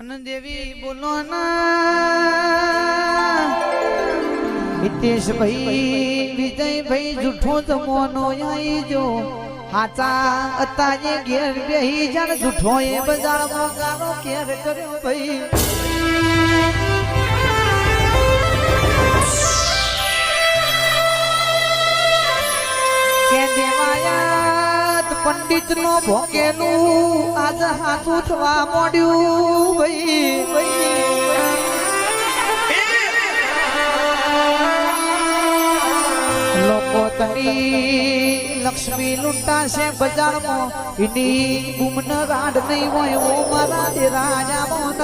દેવી બોલો હિતેશ ભાઈ વિજય ભાઈ જૂઠો જમોનો આઈ જો હાચા અતાજે ઘેર બેહી જાણ જૂઠો એ બજારમાં ગારો કેર કર્યો ભાઈ કે દેવાયા પંડિત નો ભોગેલું આજ હાથું થવા મોડ્યું ભાઈ લોકો તની લક્ષ્મી લૂંટા છે બજારમાં એની ગુમન રાડ નહીં હોય ઓ મારા રાજા મોન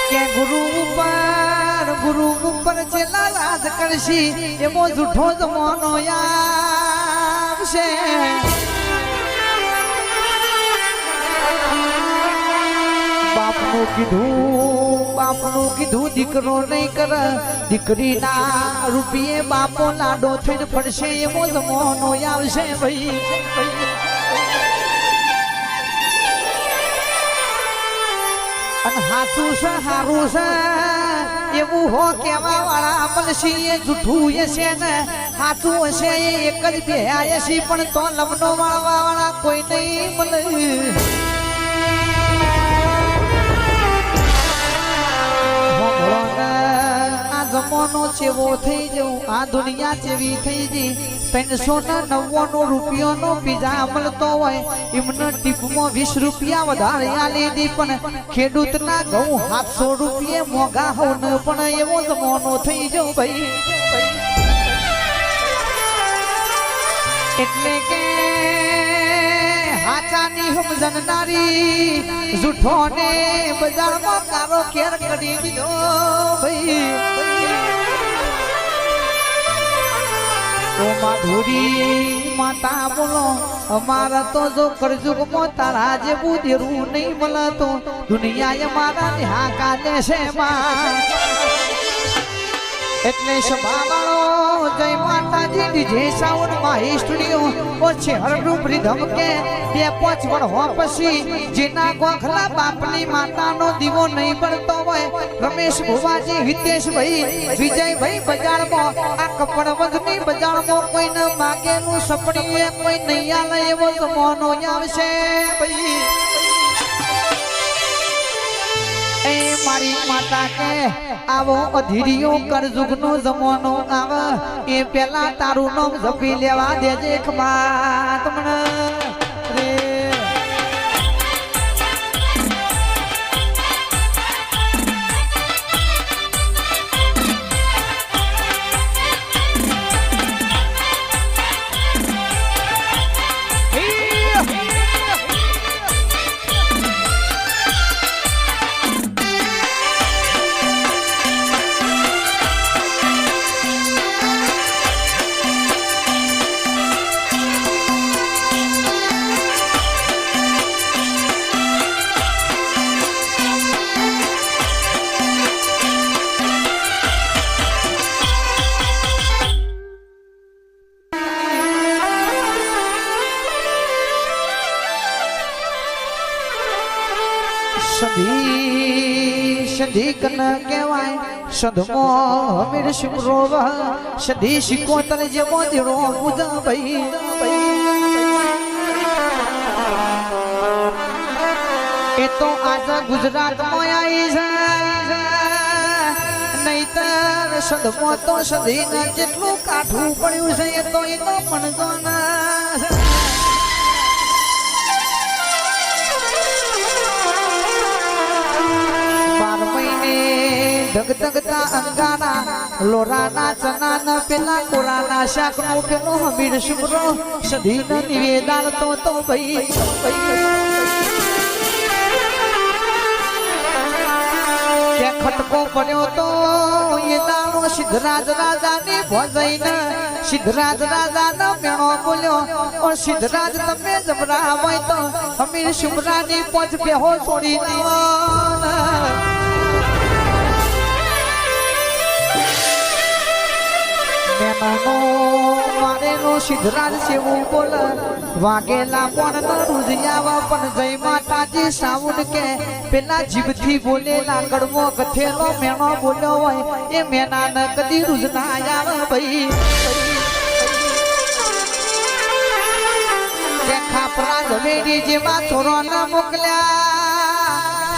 કે ગુરુ ઉપર છેલ્લા રાજ કરશી એવો જૂઠો જમાનો આવશે બાપનું કીધું દીકરો નહીં કર દીકરીના રૂપિયે બાપો લાડો થઈને પડશે એવો જમાનો આવશે ભાઈ અને હાચું છે હારું છે એવું હો કેવા વાળા મળશે એ જૂઠું હશે ને હાચું હશે એ એક જ બેહાય છે પણ તો લમનો વાળવા વાળા કોઈ નહીં મળે આ જમાનો ચેવો થઈ જવું આ દુનિયા ચેવી થઈ ગઈ 399 રૂપિયાનો પીઝા મળતો હોય એમને ટીપમાં 20 રૂપિયા વધારે આલી દી પણ ખેડૂતના ઘઉં 700 રૂપિયે મોંઘા હોવ ને પણ એવો જમાનો થઈ ગયો ભાઈ એટલે કે હાચાની સમજણનારી જૂઠોને બજારમાં કારો કેર કરી દીધો ભાઈ તો માધુરી માતા બોલો અમારા તો જો કરજુગમાં તારા જેવું દેરું નહીં મળે તો દુનિયાએ મારા હા કાલે છે એટલે સભાવાળો જય માતાજી ડીજે સાઉન્ડ માં સ્ટુડિયો ઓછે હરરૂપ રીધમ કે 2-5 વર્ષ પછી જેના ગોખલા બાપની માતાનો દીવો નહીં બળતો હોય રમેશ ભુવાજી હિતેશ ભાઈ વિજય ભાઈ બજારમાં આ કપડ વગની બજારમાં કોઈને માગેલું સપડીએ કોઈ નહીં આલે એવો જમાનો આવશે ભાઈ મારી માતા કે આવો અધીરિયો કરજુગનો જમાનો આવે એ પેલા તારું નામ જપી લેવા દેજે ખમા તમને રે સધી કન કહેવાય સધમો હમીર શુક્રો સધી શિકોતર જેવો દેરો પૂજા ભાઈ એ તો આજા ગુજરાતમાં આવી છે નહીતર સધમો તો સધીને જેટલું કાઠું પડ્યું છે એ તો એનો પણ જોના ધગધગતા અંગાના લોરાના ચનાના પેલા કોરાના શાકનો પેલો હમીર શુભ્રો સધીનો નિવેદાન તો ભાઈ કે ખટકો પડ્યો તો એ દાણો સિદ્ધરાજ રાજાને ભોજઈને સિદ્ધરાજ રાજાનો મેણો બોલ્યો ઓ સિદ્ધરાજ તમે જબરા હોય તો હમીર શુભ્રાની પોચ બેહો છોડી દીધો મેનાનો મારેનો સિદ્ધરાજ સેવું બોલ વાગેલા પણ રૂજિયાવા પણ જય માતાજી સાઉન્ડ કે પેલા જીભથી બોલેલા ગળવો ગથેલો મેણો બોલ્યો હોય એ મેના ન કદી રૂજના આવે ભાઈ ખાપરા જમેરી જેવા ચોરોના મોકલ્યા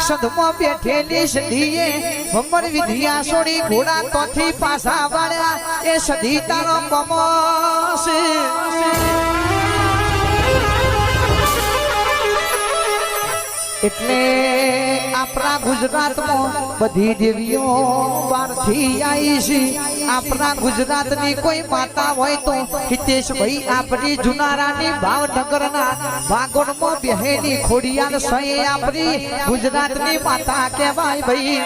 સદમાં બેઠેલી સદીએ ભમર વિધિયા છોડી ઘોડા તોથી પાછા વાળ્યા એ સદી તારો કમોસ એટલે આપણા ગુજરાતમાં બધી દેવીઓ બહારથી આવી છે આપણા ગુજરાતની કોઈ માતા હોય તો હિતેશભાઈ આપણી જુનારાની ભાવનગરના ભાગોળમાં બેહેલી ખોડિયાર સહી આપણી ગુજરાતની માતા કહેવાય ભાઈ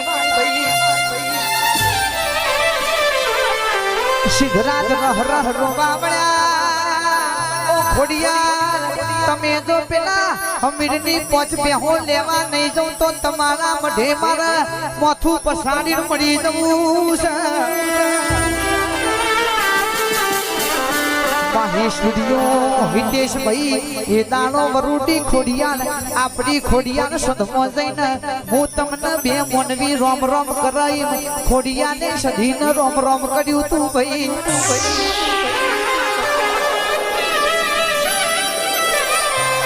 સિદ્ધરાજ રહ રોવાવળ્યા ઓ ખોડિયાર તમે જો પેલા હમીરની પોચ બેહો લેવા નહીં જાઉં તો તમારા મઢે મારા મોથું પસાડી મળી જવું છે માહી સ્ટુડિયો હિતેશભાઈ એ દાણો વરુડી ખોડિયાર આપણી ખોડિયાર સદમો જઈને હું તમને બે મોનવી રોમ રોમ કરાઈ ખોડિયાને સધીને રોમ રોમ કર્યું તું ભાઈ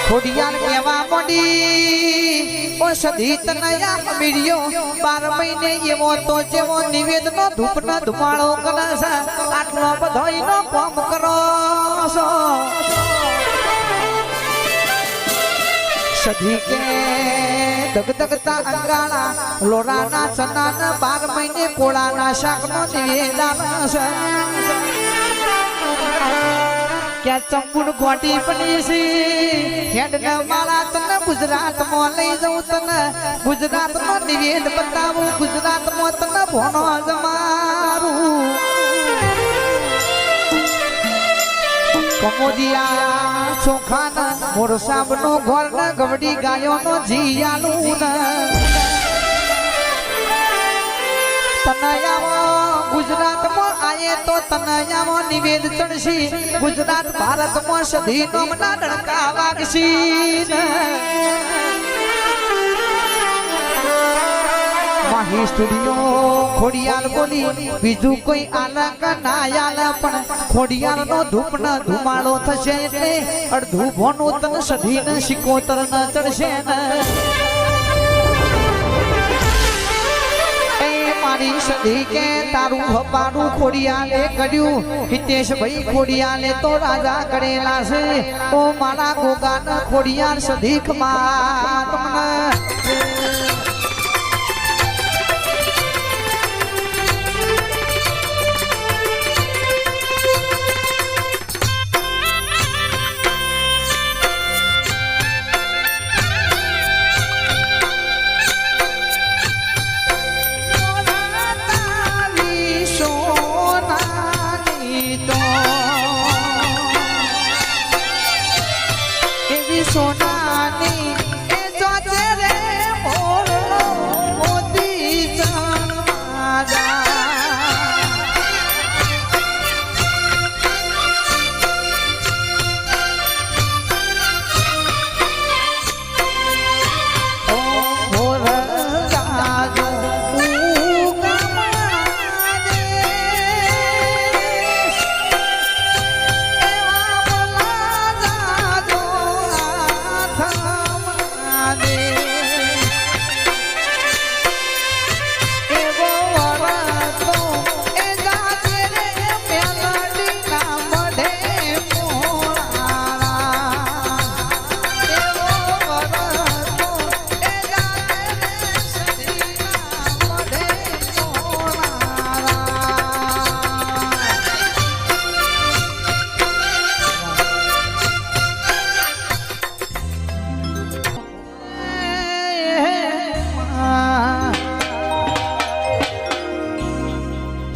ખોડિયાર કેવા મોડી ઓ સધી તનયા મીડિયો 12 મહિને એવો તો જેવો નિવેદનો ધૂપના ધુમાળો કરે છે આટલો બધોયનો કામ કરો છો સધી કે દગદગતા અંગાણા લોરાના ચનાના 12 મહિને કોળાના શાકનો નિવેદન છે क्या चंपुन गोटी बनी सी हेड न मारा तने गुजरात में लई जाऊं तने गुजरात में निवेद बताऊं गुजरात में तने भोनो जमारूं कमोदिया ચોખાના મોર સાબનો ઘર ન ગવડી ગાયોનો જીયાલું ન તનયામાં ગુજરાતમાં આયે તો તનયામાં નિવેદ ચડશી ગુજરાત ભારતમાં સધી નોમના ડણકા વાગશી ન માહી સ્ટુડિયો ખોડિયાર બોલી બીજું કોઈ આલક ના આલ પણ ખોડિયાર નો ધૂપ ન ધુમાડો થશે એટલે અડધું ભોનું તન સધી ન શિકોતર ન ચડશે ન એ મારી સધી કે તારું હપારું ખોડિયાલે કર્યું હિતેશભાઈ ખોડિયાલે તો રાજા કરેલા છે તો મારા ગોગાન ખોડિયાર સધીક માં તમને સોનાની એ જોજે રે મોરનો મોતી જમાજા ઓ મોર જાજો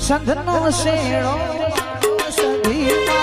સંધનો શેડો સધી